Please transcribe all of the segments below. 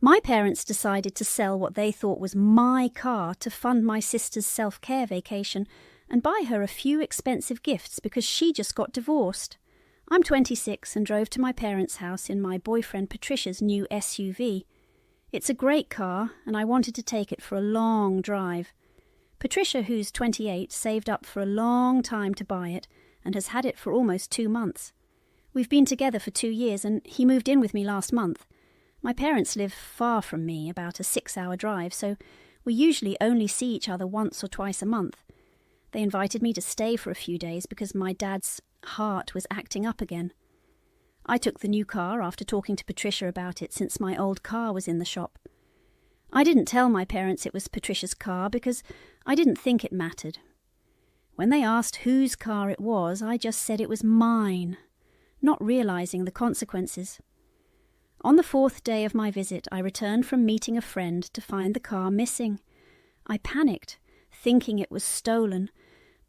My parents decided to sell what they thought was my car to fund my sister's self-care vacation and buy her a few expensive gifts because she just got divorced. I'm 26 and drove to my parents' house in my boyfriend Patricia's new SUV. It's a great car and I wanted to take it for a long drive. Patricia, who's 28, saved up for a long time to buy it and has had it for almost 2 months. We've been together for 2 years and he moved in with me last month. My parents live far from me, about a 6-hour drive, so we usually only see each other once or twice a month. They invited me to stay for a few days because my dad's heart was acting up again. I took the new car after talking to Patricia about it since my old car was in the shop. I didn't tell my parents it was Patricia's car because I didn't think it mattered. When they asked whose car it was, I just said it was mine, not realizing the consequences. On the 4th day of my visit, I returned from meeting a friend to find the car missing. I panicked, thinking it was stolen,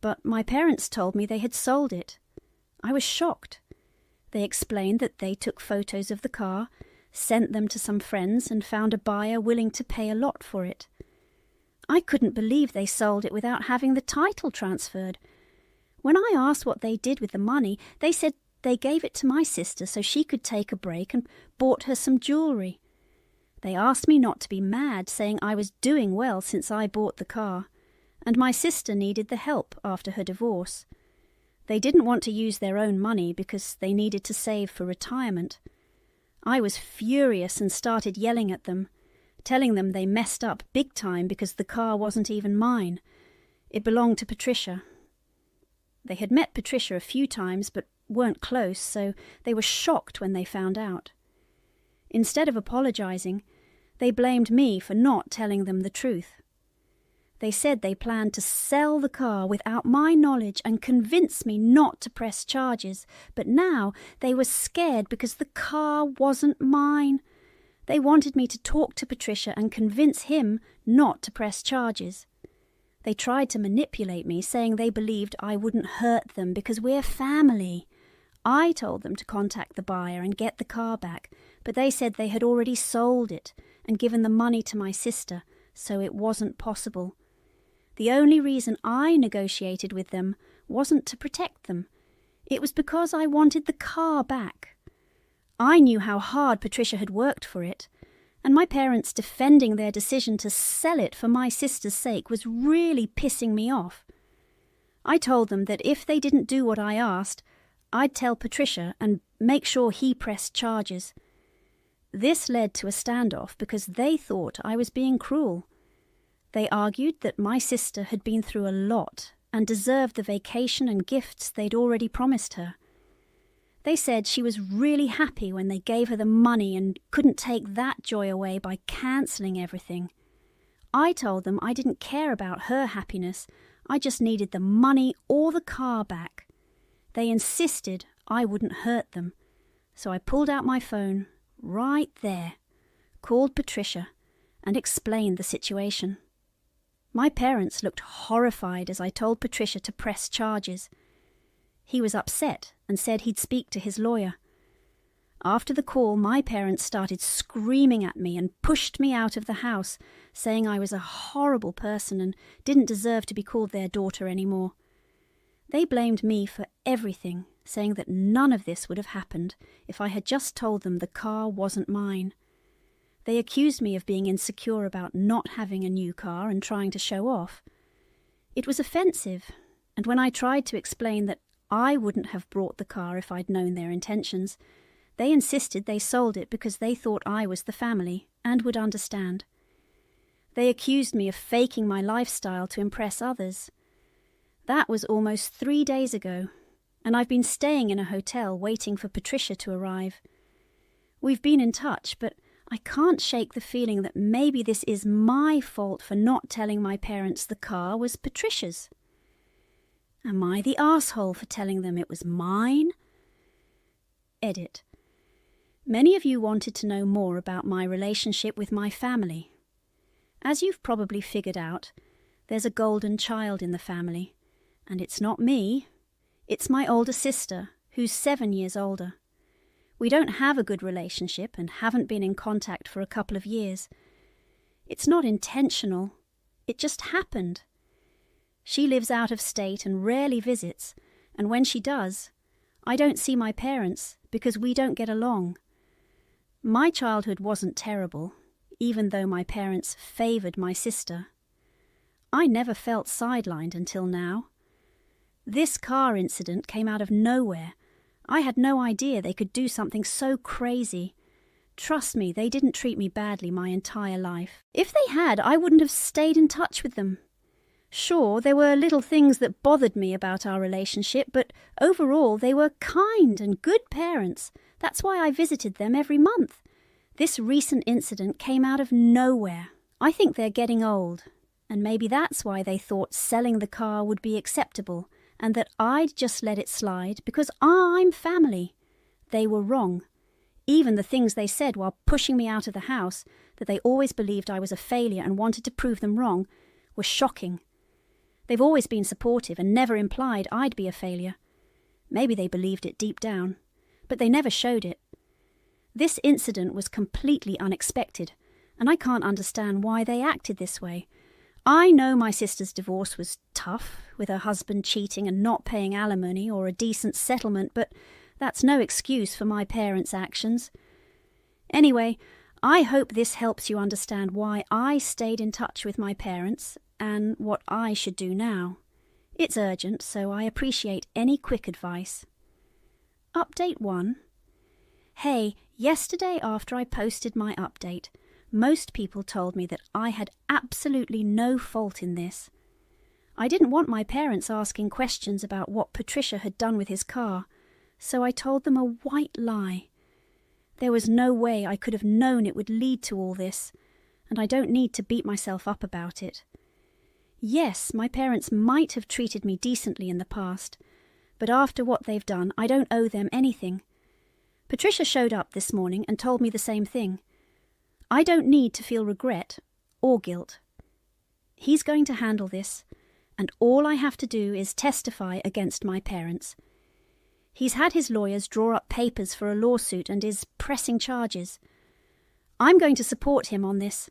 but my parents told me they had sold it. I was shocked. They explained that they took photos of the car, sent them to some friends, and found a buyer willing to pay a lot for it. I couldn't believe they sold it without having the title transferred. When I asked what they did with the money, they said they gave it to my sister so she could take a break and bought her some jewellery. They asked me not to be mad, saying I was doing well since I bought the car, and my sister needed the help after her divorce. They didn't want to use their own money because they needed to save for retirement. I was furious and started yelling at them, telling them they messed up big time because the car wasn't even mine. It belonged to Patricia. They had met Patricia a few times but weren't close, so they were shocked when they found out. Instead of apologizing, they blamed me for not telling them the truth. They said they planned to sell the car without my knowledge and convince me not to press charges, but now they were scared because the car wasn't mine. They wanted me to talk to Patricia and convince him not to press charges. They tried to manipulate me, saying they believed I wouldn't hurt them because we're family. I told them to contact the buyer and get the car back, but they said they had already sold it and given the money to my sister, so it wasn't possible. The only reason I negotiated with them wasn't to protect them. It was because I wanted the car back. I knew how hard Patricia had worked for it, and my parents defending their decision to sell it for my sister's sake was really pissing me off. I told them that if they didn't do what I asked, I'd tell Patricia and make sure he pressed charges. This led to a standoff because they thought I was being cruel. They argued that my sister had been through a lot and deserved the vacation and gifts they'd already promised her. They said she was really happy when they gave her the money and couldn't take that joy away by cancelling everything. I told them I didn't care about her happiness, I just needed the money or the car back. They insisted I wouldn't hurt them, so I pulled out my phone right there, called Patricia, and explained the situation. My parents looked horrified as I told Patricia to press charges. He was upset and said he'd speak to his lawyer. After the call, my parents started screaming at me and pushed me out of the house, saying I was a horrible person and didn't deserve to be called their daughter anymore. They blamed me for everything, saying that none of this would have happened if I had just told them the car wasn't mine. They accused me of being insecure about not having a new car and trying to show off. It was offensive, and when I tried to explain that I wouldn't have brought the car if I'd known their intentions, they insisted they sold it because they thought I was the family and would understand. They accused me of faking my lifestyle to impress others. That was almost 3 days ago, and I've been staying in a hotel waiting for Patricia to arrive. We've been in touch, but I can't shake the feeling that maybe this is my fault for not telling my parents the car was Patricia's. Am I the arsehole for telling them it was mine? Edit. Many of you wanted to know more about my relationship with my family. As you've probably figured out, there's a golden child in the family, and it's not me, it's my older sister, who's 7 years older. We don't have a good relationship and haven't been in contact for a couple of years. It's not intentional. It just happened. She lives out of state and rarely visits, and when she does, I don't see my parents because we don't get along. My childhood wasn't terrible, even though my parents favoured my sister. I never felt sidelined until now. This car incident came out of nowhere. I had no idea they could do something so crazy. Trust me, they didn't treat me badly my entire life. If they had, I wouldn't have stayed in touch with them. Sure, there were little things that bothered me about our relationship, but overall they were kind and good parents. That's why I visited them every month. This recent incident came out of nowhere. I think they're getting old, and maybe that's why they thought selling the car would be acceptable, and that I'd just let it slide because I'm family. They were wrong. Even the things they said while pushing me out of the house, that they always believed I was a failure and wanted to prove them wrong, were shocking. They've always been supportive and never implied I'd be a failure. Maybe they believed it deep down, but they never showed it. This incident was completely unexpected, and I can't understand why they acted this way. I know my sister's divorce was tough, with her husband cheating and not paying alimony or a decent settlement, but that's no excuse for my parents' actions. Anyway, I hope this helps you understand why I stayed in touch with my parents and what I should do now. It's urgent, so I appreciate any quick advice. Update 1. Hey, yesterday after I posted my update, most people told me that I had absolutely no fault in this. I didn't want my parents asking questions about what Patricia had done with his car, so I told them a white lie. There was no way I could have known it would lead to all this, and I don't need to beat myself up about it. Yes, my parents might have treated me decently in the past, but after what they've done, I don't owe them anything. Patricia showed up this morning and told me the same thing. I don't need to feel regret or guilt. He's going to handle this, and all I have to do is testify against my parents. He's had his lawyers draw up papers for a lawsuit and is pressing charges. I'm going to support him on this.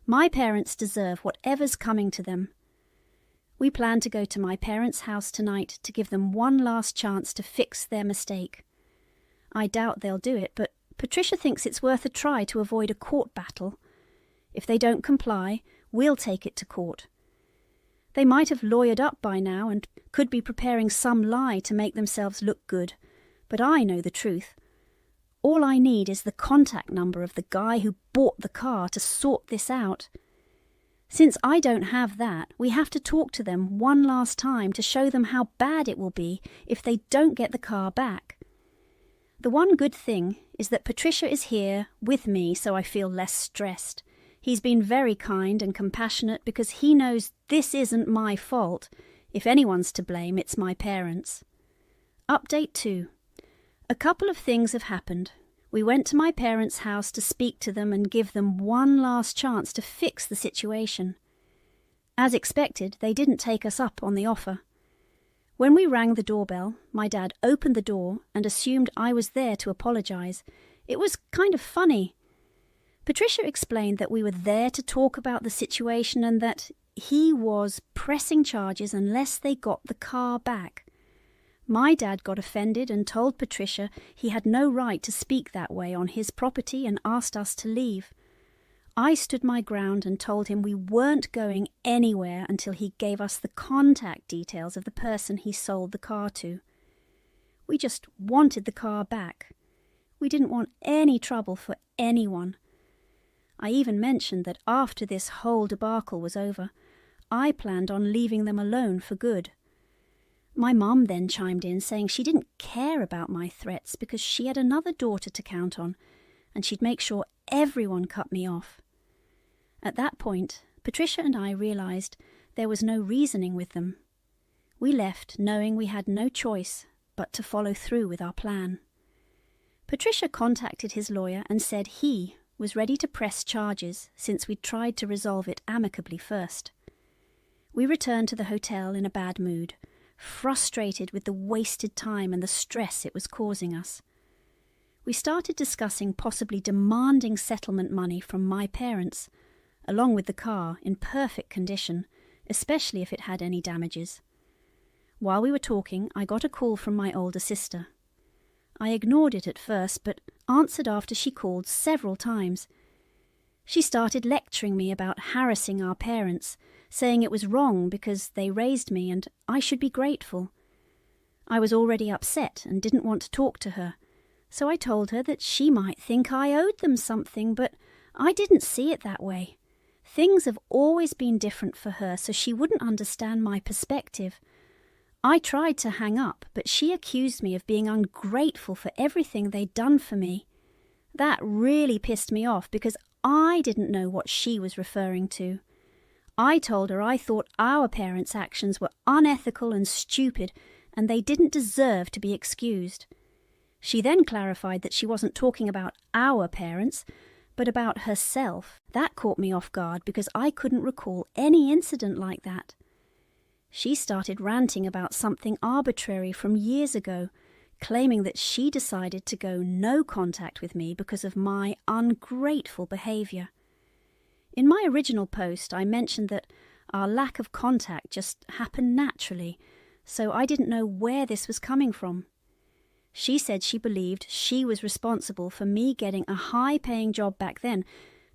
My parents deserve whatever's coming to them. We plan to go to my parents' house tonight to give them one last chance to fix their mistake. I doubt they'll do it, but Patricia thinks it's worth a try to avoid a court battle. If they don't comply, we'll take it to court. They might have lawyered up by now and could be preparing some lie to make themselves look good, but I know the truth. All I need is the contact number of the guy who bought the car to sort this out. Since I don't have that, we have to talk to them one last time to show them how bad it will be if they don't get the car back. The one good thing is that Patricia is here with me, so I feel less stressed. He's been very kind and compassionate because he knows this isn't my fault. If anyone's to blame, it's my parents. Update 2. A couple of things have happened. We went to my parents' house to speak to them and give them one last chance to fix the situation. As expected, they didn't take us up on the offer. When we rang the doorbell, my dad opened the door and assumed I was there to apologise. It was kind of funny. Patricia explained that we were there to talk about the situation and that he was pressing charges unless they got the car back. My dad got offended and told Patricia he had no right to speak that way on his property and asked us to leave. I stood my ground and told him we weren't going anywhere until he gave us the contact details of the person he sold the car to. We just wanted the car back. We didn't want any trouble for anyone. I even mentioned that after this whole debacle was over, I planned on leaving them alone for good. My mum then chimed in saying she didn't care about my threats because she had another daughter to count on, and she'd make sure everyone cut me off. At that point, Patricia and I realised there was no reasoning with them. We left knowing we had no choice but to follow through with our plan. Patricia contacted his lawyer and said he was ready to press charges since we'd tried to resolve it amicably first. We returned to the hotel in a bad mood, frustrated with the wasted time and the stress it was causing us. we started discussing possibly demanding settlement money from my parents, along with the car in perfect condition, especially if it had any damages. While we were talking, I got a call from my older sister. I ignored it at first, but answered after she called several times. She started lecturing me about harassing our parents, saying it was wrong because they raised me and I should be grateful. I was already upset and didn't want to talk to her, so I told her that she might think I owed them something, but I didn't see it that way. Things have always been different for her, so she wouldn't understand my perspective. I tried to hang up, but she accused me of being ungrateful for everything they'd done for me. That really pissed me off because I didn't know what she was referring to. I told her I thought our parents' actions were unethical and stupid, and they didn't deserve to be excused. She then clarified that she wasn't talking about our parents, but about herself. That caught me off guard because I couldn't recall any incident like that. She started ranting about something arbitrary from years ago, claiming that she decided to go no contact with me because of my ungrateful behaviour. In my original post, I mentioned that our lack of contact just happened naturally, so I didn't know where this was coming from. She said she believed she was responsible for me getting a high-paying job back then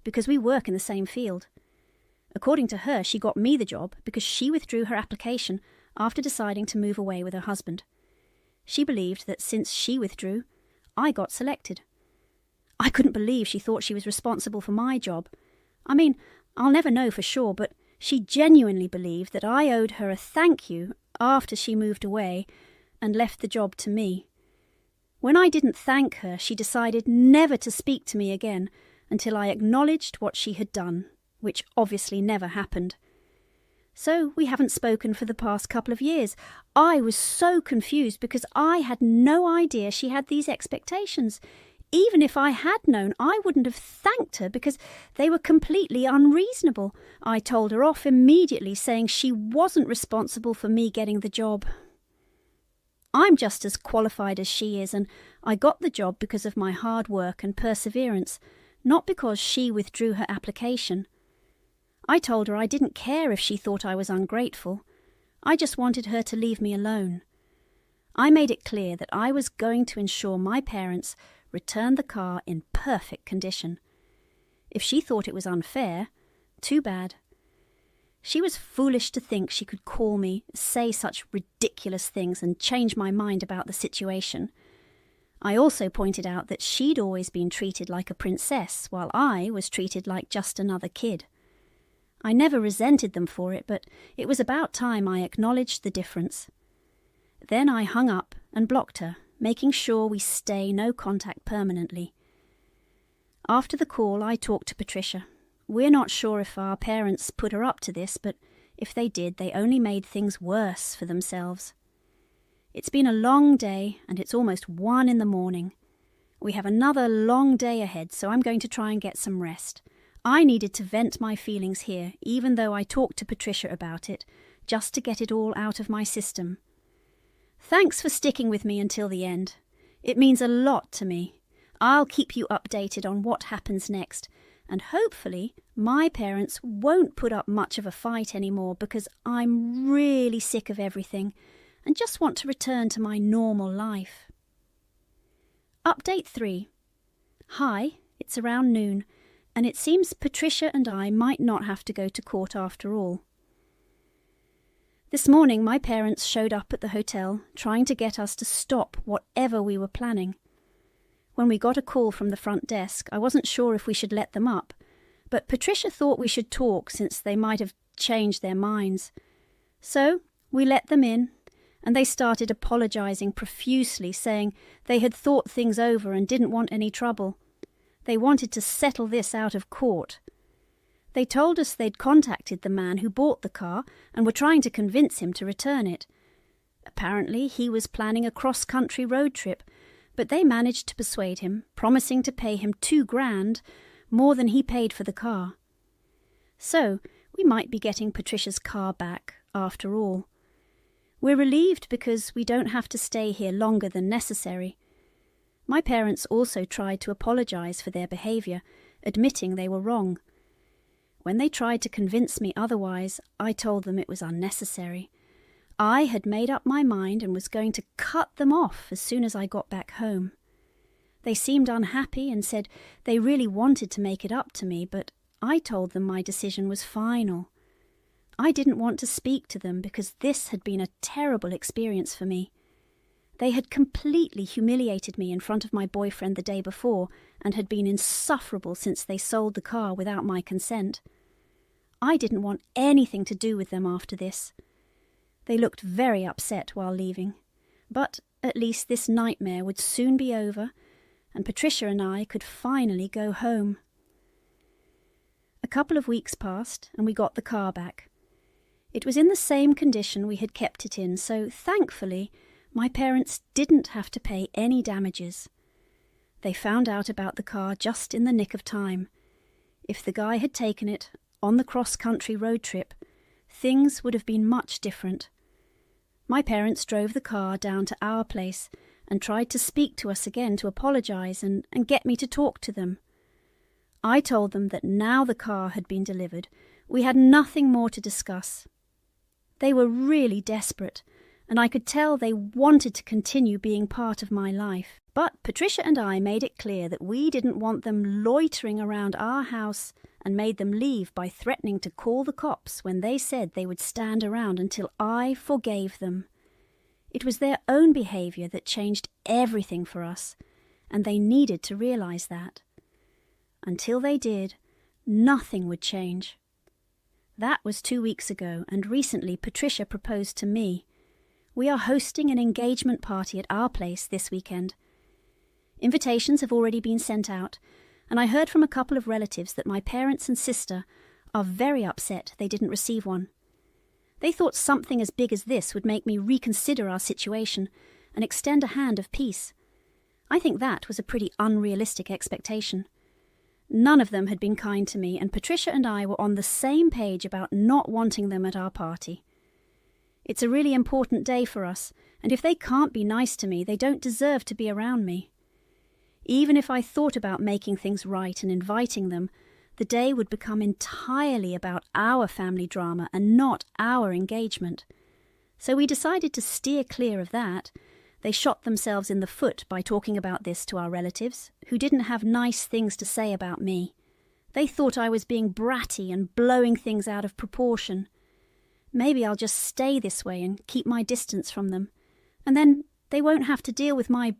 because we work in the same field. According to her, she got me the job because she withdrew her application after deciding to move away with her husband. She believed that since she withdrew, I got selected. I couldn't believe she thought she was responsible for my job. I mean, I'll never know for sure, but she genuinely believed that I owed her a thank you after she moved away and left the job to me. When I didn't thank her, she decided never to speak to me again until I acknowledged what she had done, which obviously never happened. So we haven't spoken for the past couple of years. I was so confused because I had no idea she had these expectations. Even if I had known, I wouldn't have thanked her because they were completely unreasonable. I told her off immediately, saying she wasn't responsible for me getting the job. I'm just as qualified as she is, and I got the job because of my hard work and perseverance, not because she withdrew her application. I told her I didn't care if she thought I was ungrateful. I just wanted her to leave me alone. I made it clear that I was going to ensure my parents returned the car in perfect condition. If she thought it was unfair, too bad. She was foolish to think she could call me, say such ridiculous things, and change my mind about the situation. I also pointed out that she'd always been treated like a princess, while I was treated like just another kid. I never resented them for it, but it was about time I acknowledged the difference. Then I hung up and blocked her, making sure we stay no contact permanently. After the call, I talked to Patricia. We're not sure if our parents put her up to this, but if they did, they only made things worse for themselves. It's been a long day, and it's almost 1 a.m. We have another long day ahead, so I'm going to try and get some rest. I needed to vent my feelings here, even though I talked to Patricia about it, just to get it all out of my system. Thanks for sticking with me until the end. It means a lot to me. I'll keep you updated on what happens next, and hopefully my parents won't put up much of a fight anymore because I'm really sick of everything and just want to return to my normal life. Update 3. Hi, it's around noon, and it seems Patricia and I might not have to go to court after all. This morning my parents showed up at the hotel trying to get us to stop whatever we were planning. When we got a call from the front desk, I wasn't sure if we should let them up, but Patricia thought we should talk since they might have changed their minds. So we let them in, and they started apologising profusely, saying they had thought things over and didn't want any trouble. They wanted to settle this out of court. They told us they'd contacted the man who bought the car and were trying to convince him to return it. Apparently he was planning a cross-country road trip, but they managed to persuade him, promising to pay him $2,000 more than he paid for the car. So we might be getting Patricia's car back after all. We're relieved because we don't have to stay here longer than necessary. My parents also tried to apologize for their behavior, admitting they were wrong. When they tried to convince me otherwise, I told them it was unnecessary. I had made up my mind and was going to cut them off as soon as I got back home. They seemed unhappy and said they really wanted to make it up to me, but I told them my decision was final. I didn't want to speak to them because this had been a terrible experience for me. They had completely humiliated me in front of my boyfriend the day before and had been insufferable since they sold the car without my consent. I didn't want anything to do with them after this. They looked very upset while leaving, but at least this nightmare would soon be over, and Patricia and I could finally go home. A couple of weeks passed, and we got the car back. It was in the same condition we had kept it in, so thankfully my parents didn't have to pay any damages. They found out about the car just in the nick of time. If the guy had taken it on the cross-country road trip, things would have been much different. My parents drove the car down to our place and tried to speak to us again to apologize and get me to talk to them. I told them that now the car had been delivered, we had nothing more to discuss. They were really desperate, and I could tell they wanted to continue being part of my life. But Patricia and I made it clear that we didn't want them loitering around our house and made them leave by threatening to call the cops when they said they would stand around until I forgave them. It was their own behavior that changed everything for us, and they needed to realize that. Until they did, nothing would change. That was 2 weeks ago, and recently Patricia proposed to me. We are hosting an engagement party at our place this weekend. Invitations have already been sent out, and I heard from a couple of relatives that my parents and sister are very upset they didn't receive one. They thought something as big as this would make me reconsider our situation and extend a hand of peace. I think that was a pretty unrealistic expectation. None of them had been kind to me, and Patricia and I were on the same page about not wanting them at our party. It's a really important day for us, and if they can't be nice to me, they don't deserve to be around me. Even if I thought about making things right and inviting them, the day would become entirely about our family drama and not our engagement. So we decided to steer clear of that. They shot themselves in the foot by talking about this to our relatives, who didn't have nice things to say about me. They thought I was being bratty and blowing things out of proportion. Maybe I'll just stay this way and keep my distance from them, and then they won't have to deal with my